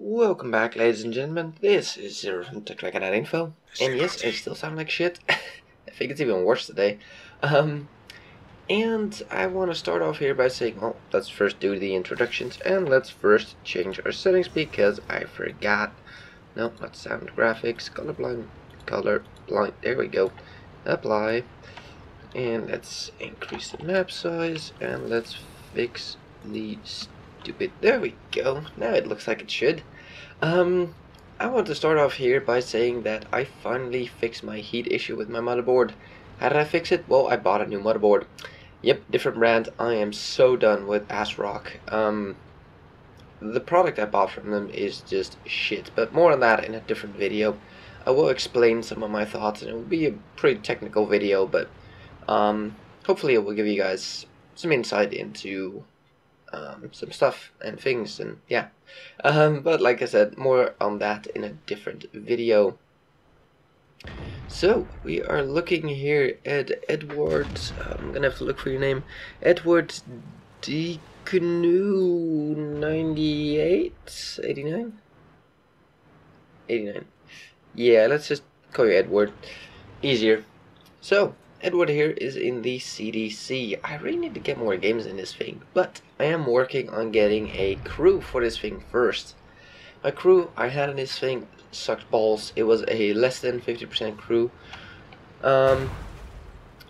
Welcome back, ladies and gentlemen. This is Zero from TechDragon.info. And yes, I still sound like shit. I think it's even worse today. And I want to start off here by saying, well, let's first do the introductions and let's first change our settings because I forgot. No, not sound graphics, colorblind, there we go. Apply. And let's increase the map size and let's fix the stupid, there we go, now it looks like it should. I want to start off here by saying that I finally fixed my heat issue with my motherboard. How did I fix it? Well, I bought a new motherboard. Yep, different brand. I am so done with Asrock. The product I bought from them is just shit, but more on that in a different video. I will explain some of my thoughts, and it will be a pretty technical video, but hopefully it will give you guys some insight into some stuff and things, and yeah. But like I said, more on that in a different video. So we are looking here at Edward. I'm gonna have to look for your name. Edward Canoe 98, 89, 89. Yeah, let's just call you Edward. Easier. So Edward here is in the CDC. I really need to get more games in this thing, but I am working on getting a crew for this thing first. My crew I had in this thing sucked balls. It was a less than 50% crew. And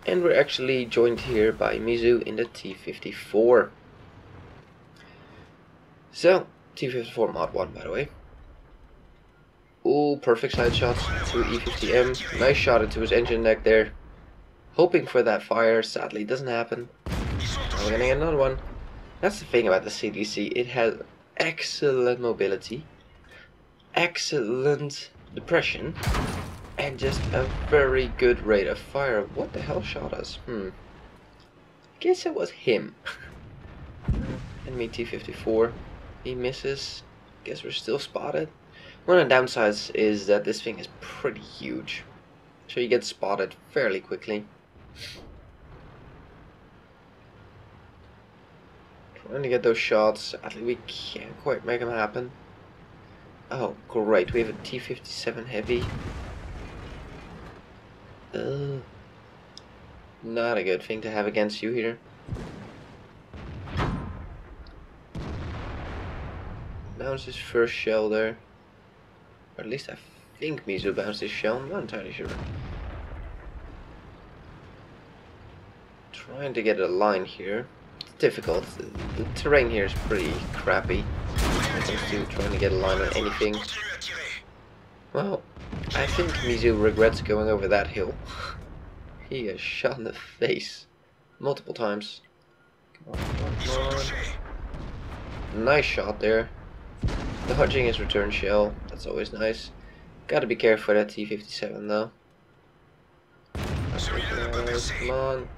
we're actually joined here by Mizu in the T54. So, T54 mod 1 by the way. Ooh, perfect side shots to E50M. Nice shot into his engine deck there. Hoping for that fire, sadly it doesn't happen. We're gonna get another one. That's the thing about the CDC, it has excellent mobility, excellent depression, and just a very good rate of fire. What the hell shot us? Guess it was him. Enemy T54. He misses. Guess we're still spotted. One of the downsides is that this thing is pretty huge, so you get spotted fairly quickly. Trying to get those shots. At least we can't quite make them happen. Oh, great. We have a T57 heavy. Not a good thing to have against you here. Bounced his first shell there. Or at least I think Mizu bounced his shell. I'm not entirely sure. Trying to get a line here. It's difficult. The terrain here is pretty crappy when it comes to trying to get a line on anything. Well, I think Mizu regrets going over that hill. He is shot in the face multiple times. Come on, come on. Nice shot there. Dodging his return shell. That's always nice. Gotta be careful with that T57 though. Come on.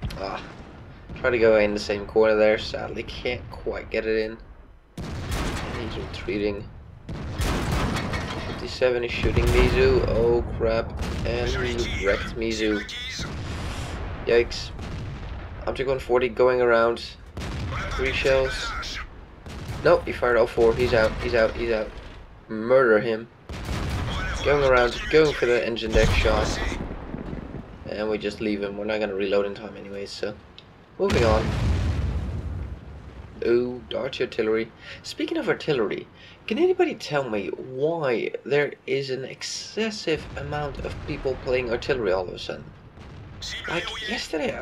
Try to go in the same corner there. Sadly can't quite get it in. And he's retreating. 57 is shooting Mizu. Oh crap. And he wrecked Mizu. Yikes. Object 140 going around. 3 shells. Nope, he fired all 4. He's out. He's out. He's out. Murder him. Going around, going for the engine deck shot. And we just leave him. We're not gonna reload in time anyways, so moving on. Oh, dodge artillery. Speaking of artillery, can anybody tell me why there is an excessive amount of people playing artillery all of a sudden? Like yesterday I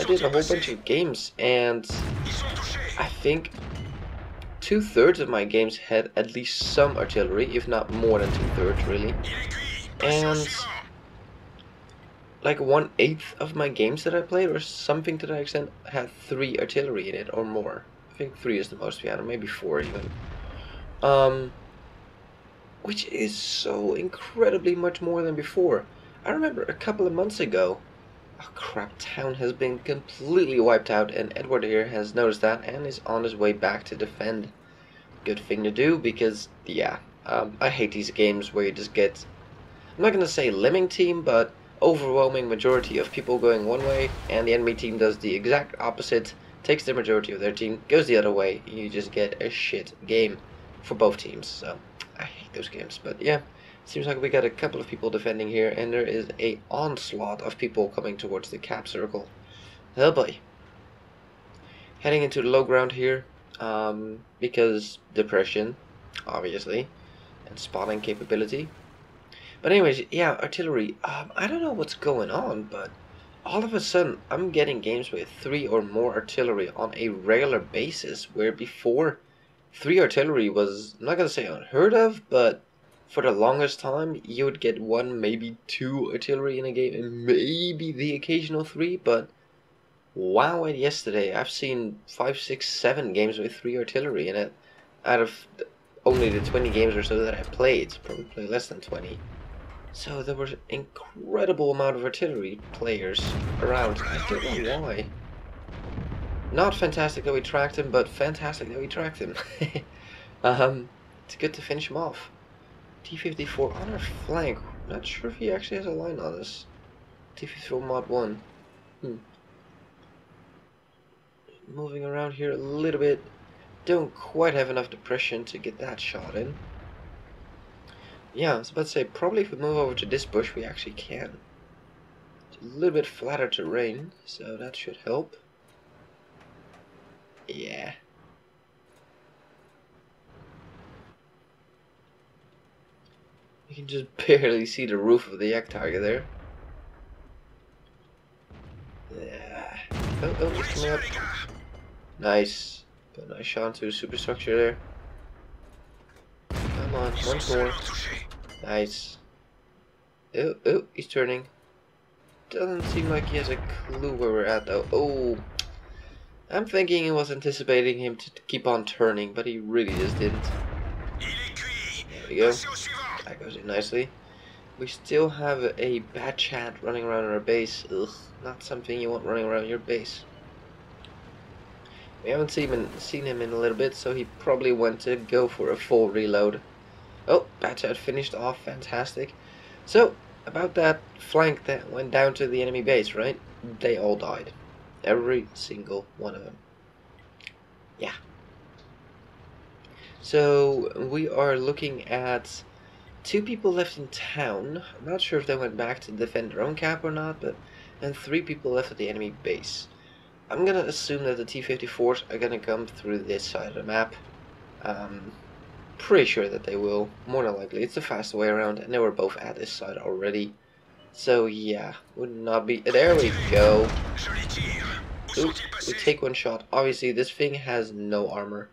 did a whole bunch of games and I think 2/3 of my games had at least some artillery, if not more than 2/3 really. And like 1/8 of my games that I played or something to that extent had 3 artillery in it or more. I think 3 is the most we had, or maybe 4 even. Which is so incredibly much more than before. I remember a couple of months ago, oh crap, town has been completely wiped out and Edward here has noticed that and is on his way back to defend. Good thing to do because, yeah, I hate these games where you just get, I'm not gonna say lemming team, but overwhelming majority of people going one way and the enemy team does the exact opposite, takes the majority of their team, goes the other way, and you just get a shit game for both teams. So I those games. But yeah, seems like we got a couple of people defending here, and there is a onslaught of people coming towards the cap circle. Oh boy. Heading into the low ground here, because depression, obviously, and spotting capability. But anyways, yeah, artillery. I don't know what's going on, but all of a sudden I'm getting games with 3 or more artillery on a regular basis, where before 3 artillery was, I'm not gonna say unheard of, but for the longest time you would get 1, maybe 2 artillery in a game, and maybe the occasional 3, but wow, and yesterday I've seen 5, 6, 7 games with 3 artillery in it, out of only the 20 games or so that I played, probably played less than 20. So there was an incredible amount of artillery players around. I don't know why. Not fantastic that we tracked him, but fantastic that we tracked him. It's good to finish him off. T-54 on our flank. Not sure if he actually has a line on us. T-54 mod 1. Moving around here a little bit. Don't quite have enough depression to get that shot in. Yeah, I was about to say, probably if we move over to this bush, we actually can. It's a little bit flatter terrain, so that should help. Yeah. You can just barely see the roof of the yak target there. Yeah. Oh, he's coming up. Nice. Put a nice shot into the superstructure there. Come on, once more. Nice. Oh, he's turning. Doesn't seem like he has a clue where we're at though. Oh, I'm thinking he was anticipating him to keep on turning, but he really just didn't. There we go. That goes in nicely. We still have a bad chat running around our base. Ugh, not something you want running around your base. We haven't seen him in a little bit, so he probably went to go for a full reload. Oh, bad chat finished off, fantastic. So, about that flank that went down to the enemy base, right? They all died. Every single one of them. Yeah. So, we are looking at 2 people left in town. I'm not sure if they went back to defend their own cap or not, but and 3 people left at the enemy base. I'm gonna assume that the T-54s are gonna come through this side of the map. Pretty sure that they will, more than likely. It's the fast way around, and they were both at this side already. So yeah, would not be. There we go. Ooh, we take 1 shot. Obviously, this thing has no armor.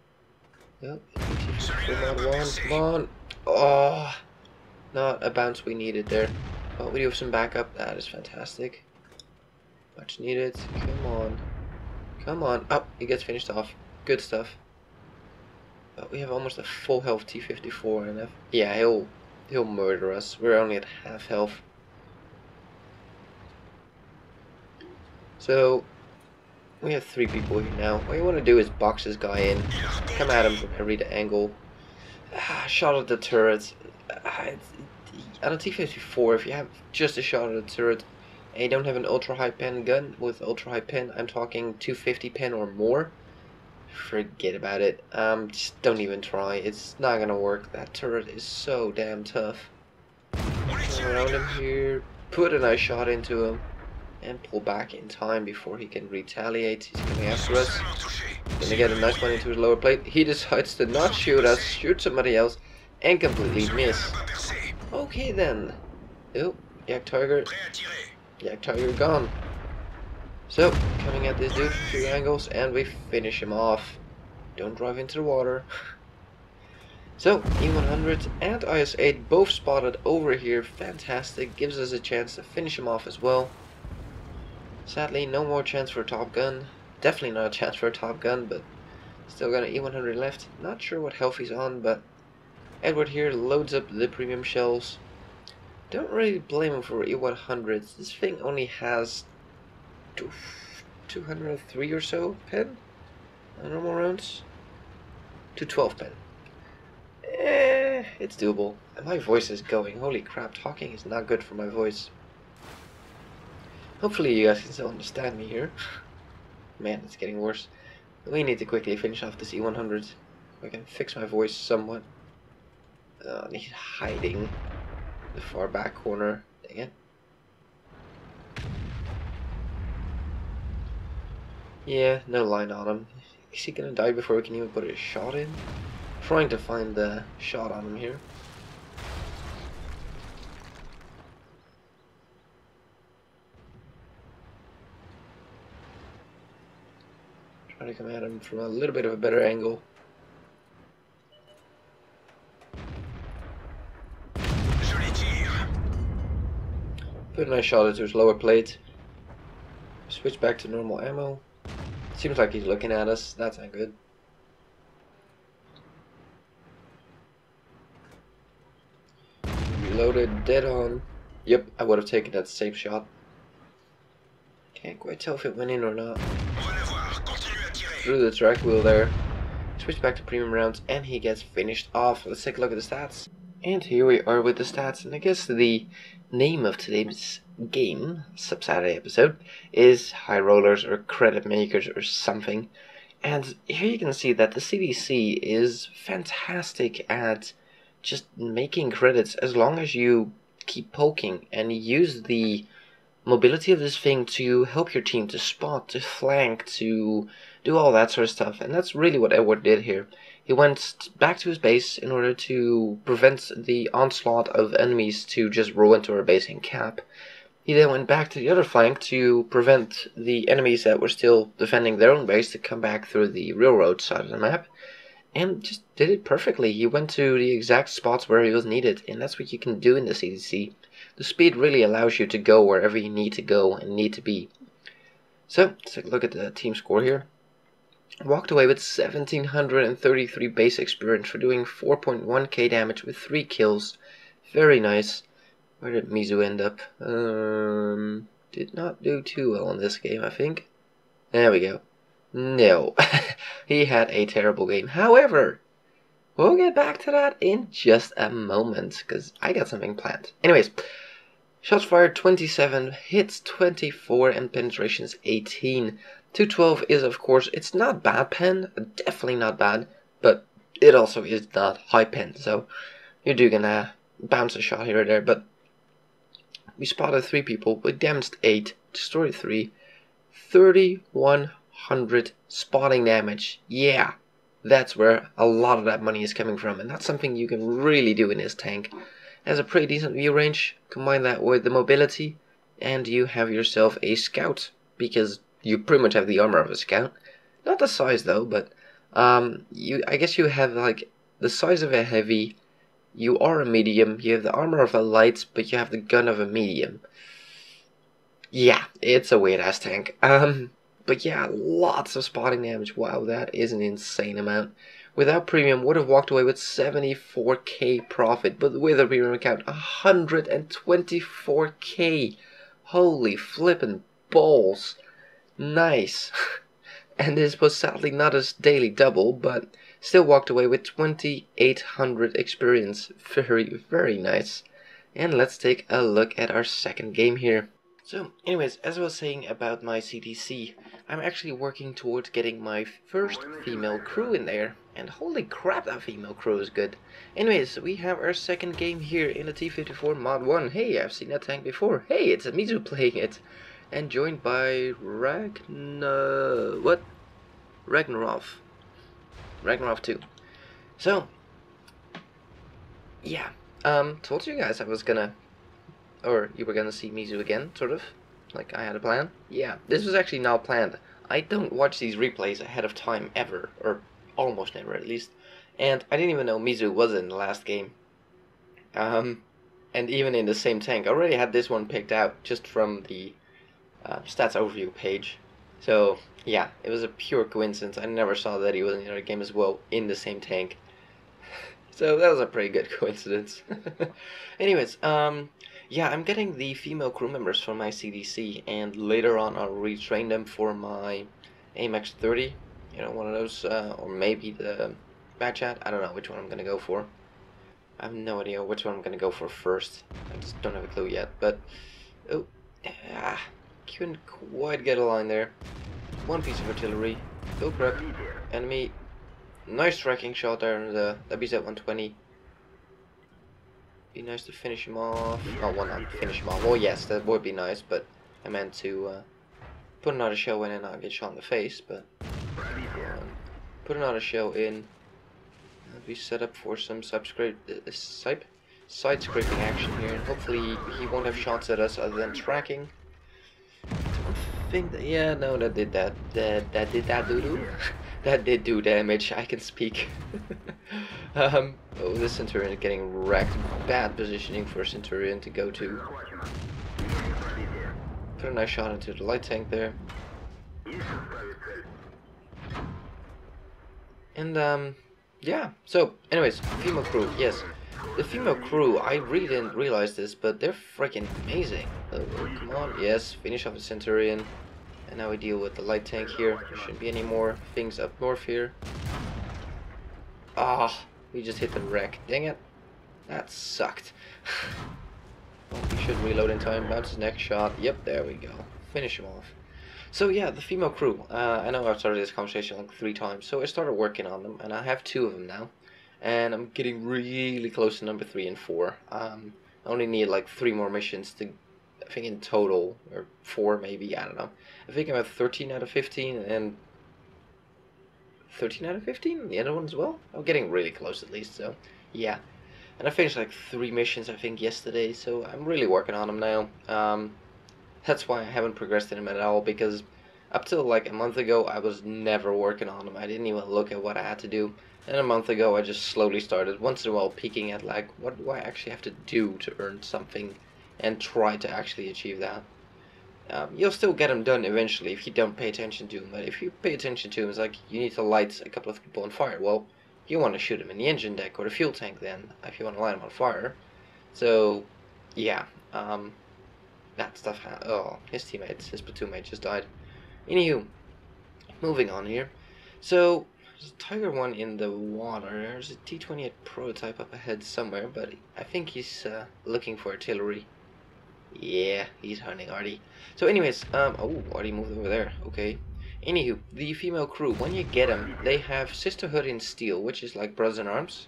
Yep. Come on. Oh, not a bounce we needed there. But we do have some backup. That is fantastic. Much needed. Come on. Come on. Oh, he gets finished off. Good stuff. But we have almost a full health T-54 and yeah, he'll murder us. We're only at half health. So we have 3 people here now. What you want to do is box this guy in, come at him from every angle. Shot at the turret. On a T-54, if you have just a shot at the turret and you don't have an ultra high pen gun, with ultra high pen I'm talking 250 pen or more, forget about it. Just don't even try. It's not gonna work. That turret is so damn tough. Go around him here, put a nice shot into him, and pull back in time before he can retaliate. He's coming after us. Gonna get a nice one into his lower plate. He decides to not shoot us, shoot somebody else, and completely miss. Okay then. Oh, yak tiger gone. So, coming at this dude from 3 angles, and we finish him off. Don't drive into the water. So, E100 and IS-8 both spotted over here. Fantastic. Gives us a chance to finish him off as well. Sadly, no more chance for a Top Gun. Definitely not a chance for a Top Gun, but still got an E100 left. Not sure what health he's on, but Edward here loads up the premium shells. Don't really blame him for E100s. This thing only has 203 or so pen on normal rounds. 212 pen. It's doable. And my voice is going. Holy crap, talking is not good for my voice. Hopefully you guys can still understand me here. Man, it's getting worse. We need to quickly finish off this E100. I can fix my voice somewhat. He's hiding the far back corner. Dang it. Yeah, no line on him. Is he gonna die before we can even put a shot in? Trying to find the shot on him here. Trying to come at him from a little bit of a better angle. Put a nice shot into his lower plate. Switch back to normal ammo. Seems like he's looking at us. That's not good. Reloaded, dead on. Yep, I would have taken that safe shot. Can't quite tell if it went in or not. Through the track wheel there. Switch back to premium rounds and he gets finished off. Let's take a look at the stats. And here we are with the stats, and I guess the name of today's game, sub-Saturday episode, is High Rollers or Credit Makers or something. And here you can see that the CDC is fantastic at just making credits as long as you keep poking and use the mobility of this thing to help your team to spot, to flank, to do all that sort of stuff. And that's really what Edward did here. He went back to his base in order to prevent the onslaught of enemies to just roll into our base and cap. He then went back to the other flank to prevent the enemies that were still defending their own base to come back through the railroad side of the map. And just did it perfectly. He went to the exact spots where he was needed, and that's what you can do in the CDC. The speed really allows you to go wherever you need to go and need to be. So, let's take a look at the team score here. Walked away with 1733 base experience for doing 4.1k damage with 3 kills. Very nice. Where did Mizu end up? Did not do too well in this game, I think. There we go. No. He had a terrible game. However, we'll get back to that in just a moment, because I got something planned. Anyways, shots fired 27, hits 24, and penetrations 18. 212 is, of course, it's not bad pen, definitely not bad, but it also is not high pen, so you're gonna bounce a shot here or there. But we spotted 3 people, we damaged 8, destroyed 3, 3100 spotting damage. Yeah, that's where a lot of that money is coming from, and that's something you can really do in this tank. It has a pretty decent view range, combine that with the mobility, and you have yourself a scout, because you pretty much have the armor of a scout. Not the size though, but I guess you have like the size of a heavy, you are a medium, you have the armor of a light, but you have the gun of a medium. Yeah, it's a weird ass tank. But yeah, lots of spotting damage. Wow, that is an insane amount. Without premium, would have walked away with 74k profit, but with a premium account, 124k. Holy flippin' balls. Nice. And this was sadly not a daily double, but still walked away with 2800 experience. Very, very nice. And let's take a look at our second game here. So, anyways, as I was saying about my CDC, I'm actually working towards getting my first female crew in there. And holy crap, that female crew is good. Anyways, we have our second game here in the T-54 Mod 1. Hey, I've seen that tank before. Hey, it's a Mizu playing it. And joined by Ragnarov 2. So, yeah, told you guys I was gonna, or you were gonna see Mizu again, sort of, like I had a plan. Yeah, this was actually not planned. I don't watch these replays ahead of time ever, or almost never at least, and I didn't even know Mizu was in the last game. And even in the same tank, I already had this one picked out just from the stats overview page. So yeah, it was a pure coincidence. I never saw that he was in the other game as well in the same tank. So that was a pretty good coincidence. Anyways, yeah, I'm getting the female crew members for my CDC, and later on I'll retrain them for my AMX 30. You know, one of those, or maybe the Bad Chat. I don't know which one I'm gonna go for. I have no idea which one I'm gonna go for first. I just don't have a clue yet. But oh, couldn't quite get a line there. One piece of artillery. Go prep. Enemy. Nice tracking shot there on the WZ-120. Be nice to finish him off. Oh, well, not finish him off. Well, yes, that would be nice, but I meant to put another shell in and not get shot in the face. But put another shell in. Be set up for some side scraping action here, and hopefully he won't have shots at us other than tracking. Don't think that. Yeah, no, that did that. That did that doo-doo. That did do damage. I can speak. Oh, this Centurion is getting wrecked. Bad positioning for a Centurion to go to. Put a nice shot into the light tank there. And yeah. So, anyways, female crew. Yes, the female crew. I really didn't realize this, but they're freaking amazing. Oh, come on. Yes, finish off the Centurion. And now we deal with the light tank here. There shouldn't be any more things up north here. Ah, we just hit the wreck. Dang it. That sucked. Well, we should reload in time. Bounce his next shot. Yep, there we go. Finish him off. So yeah, the female crew. I know I've started this conversation like 3 times. So I started working on them, and I have 2 of them now. And I'm getting really close to number 3 and 4. I only need like 3 more missions to, I think in total, or 4 maybe, I don't know. I think I'm at 13 out of 15 and 13 out of 15 the other one as well. I'm getting really close at least, so yeah. And I finished like 3 missions I think yesterday, so I'm really working on them now. That's why I haven't progressed in them at all, because up till like a month ago I was never working on them. I didn't even look at what I had to do. And a month ago I just slowly started, once in a while peeking at like, what do I actually have to do to earn something, and try to actually achieve that. You'll still get them done eventually if you don't pay attention to them, but if you pay attention to them, it's like you need to light a couple of people on fire. Well, you want to shoot them in the engine deck or the fuel tank then, if you want to light them on fire. So, yeah, that stuff, oh, his platoon mate just died. Anywho, moving on here. So, there's a Tiger 1 in the water. There's a T-28 prototype up ahead somewhere, but I think he's looking for artillery. Yeah, he's hunting Artie. So anyways, oh, Artie moved over there, okay. Anywho, the female crew, when you get them, they have Sisterhood in Steel, which is like Brothers in Arms.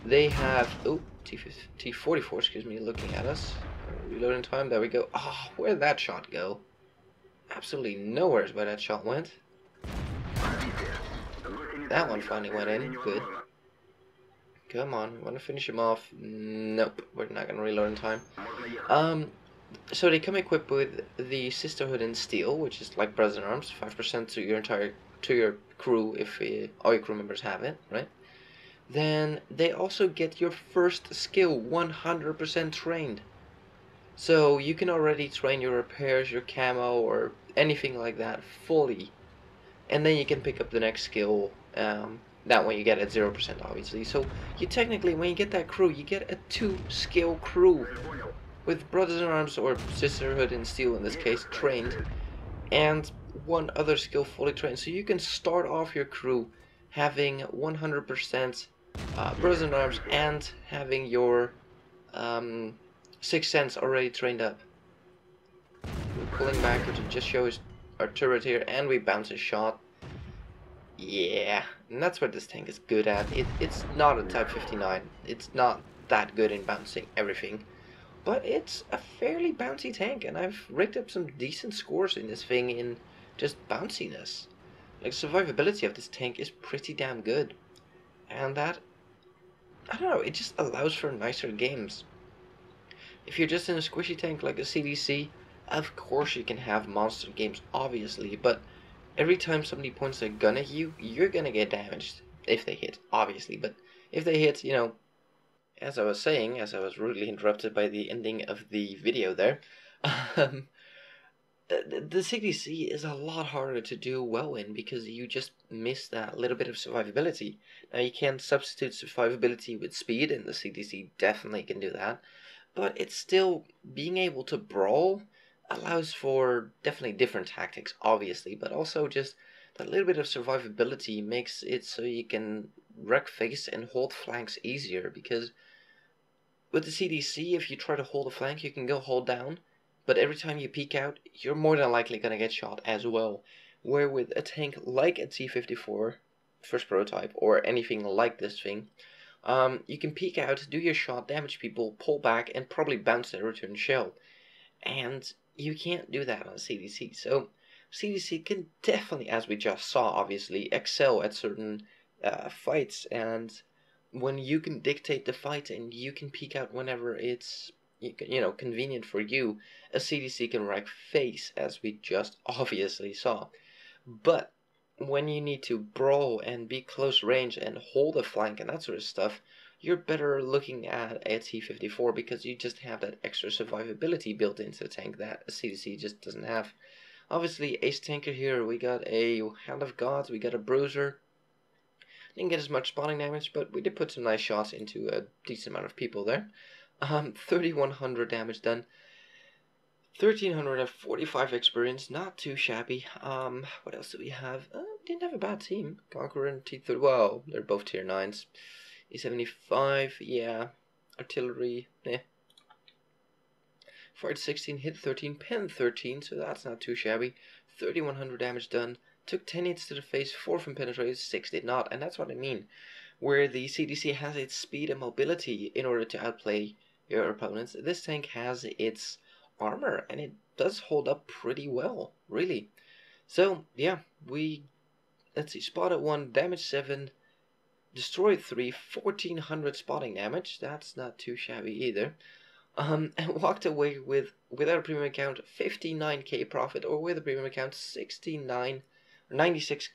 They have, oh, T-44, excuse me, looking at us. Reloading time, there we go. Oh, where'd that shot go? Absolutely nowhere is where that shot went. That one finally went in, good. Come on, want to finish him off? Nope, we're not gonna reload in time. So they come equipped with the Sisterhood in Steel, which is like Brothers in Arms, 5% to your crew if all your crew members have it, right? Then they also get your first skill 100% trained. So you can already train your repairs, your camo, or anything like that fully, and then you can pick up the next skill. That one you get at 0% obviously. So you technically, when you get that crew, you get a 2-skill crew with Brothers in Arms or Sisterhood in Steel in this case trained, and 1 other skill fully trained. So you can start off your crew having 100% Brothers in Arms and having your 6th Sense already trained up. We're pulling back to just show our turret here, and we bounce a shot. Yeah, and that's what this tank is good at. It's not a Type 59. It's not that good in bouncing everything, but it's a fairly bouncy tank, and I've rigged up some decent scores in this thing in just bounciness. Like, survivability of this tank is pretty damn good, and that, I don't know, it just allows for nicer games. If you're just in a squishy tank like a CDC, of course you can have monster games, obviously, but every time somebody points a gun at you, you're gonna get damaged. If they hit, obviously, but if they hit, you know, as I was saying, as I was rudely interrupted by the ending of the video there, the CDC is a lot harder to do well in because you just miss that little bit of survivability. Now, you can substitute survivability with speed, and the CDC definitely can do that, but it's still, being able to brawl allows for definitely different tactics, obviously, but also just that little bit of survivability makes it so you can wreck face and hold flanks easier, because with the CDC, if you try to hold a flank, you can go hold down, but every time you peek out, you're more than likely going to get shot as well. Where with a tank like a T-54, first prototype, or anything like this thing, You can peek out, do your shot, damage people, pull back, and probably bounce their return shell. And you can't do that on CDC. So CDC can definitely, as we just saw, obviously, excel at certain fights. And when you can dictate the fight and you can peek out whenever it's convenient for you, a CDC can wreck face, as we just obviously saw. But when you need to brawl and be close range and hold a flank and that sort of stuff, you're better looking at a T-54 because you just have that extra survivability built into the tank that a CDC just doesn't have. Obviously, ace tanker here, we got a Hand of Gods, we got a Bruiser. Didn't get as much spawning damage, but we did put some nice shots into a decent amount of people there. 3,100 damage done. 1,345 experience, not too shabby. What else do we have? Didn't have a bad team. Conqueror and T30, well, they're both tier 9s. E75, yeah. Artillery, eh. Fired 16, hit 13, pen 13, so that's not too shabby. 3,100 damage done. Took 10 hits to the face, 4 from penetrators, 6 did not, and that's what I mean. Where the CDC has its speed and mobility in order to outplay your opponents, this tank has its armor, and it does hold up pretty well, really. So, yeah, let's see, spotted 1, damage 7, destroyed 3, 1,400 spotting damage, that's not too shabby either. And walked away with, without a premium account, 59k profit, or with a premium account, 96,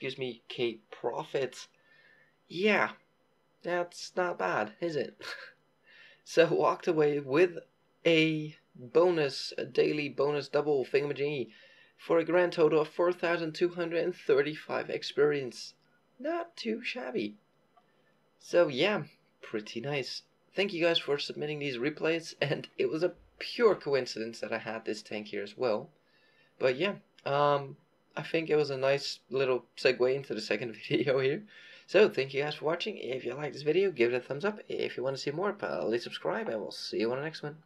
k profit. Yeah, that's not bad, is it? So walked away with a daily bonus double thingamajiggy for a grand total of 4,235 experience. Not too shabby. So yeah, pretty nice. Thank you guys for submitting these replays, and it was a pure coincidence that I had this tank here as well. But yeah, I think it was a nice little segue into the second video here. So thank you guys for watching. If you like this video, give it a thumbs up. If you want to see more, please subscribe, and we'll see you on the next one.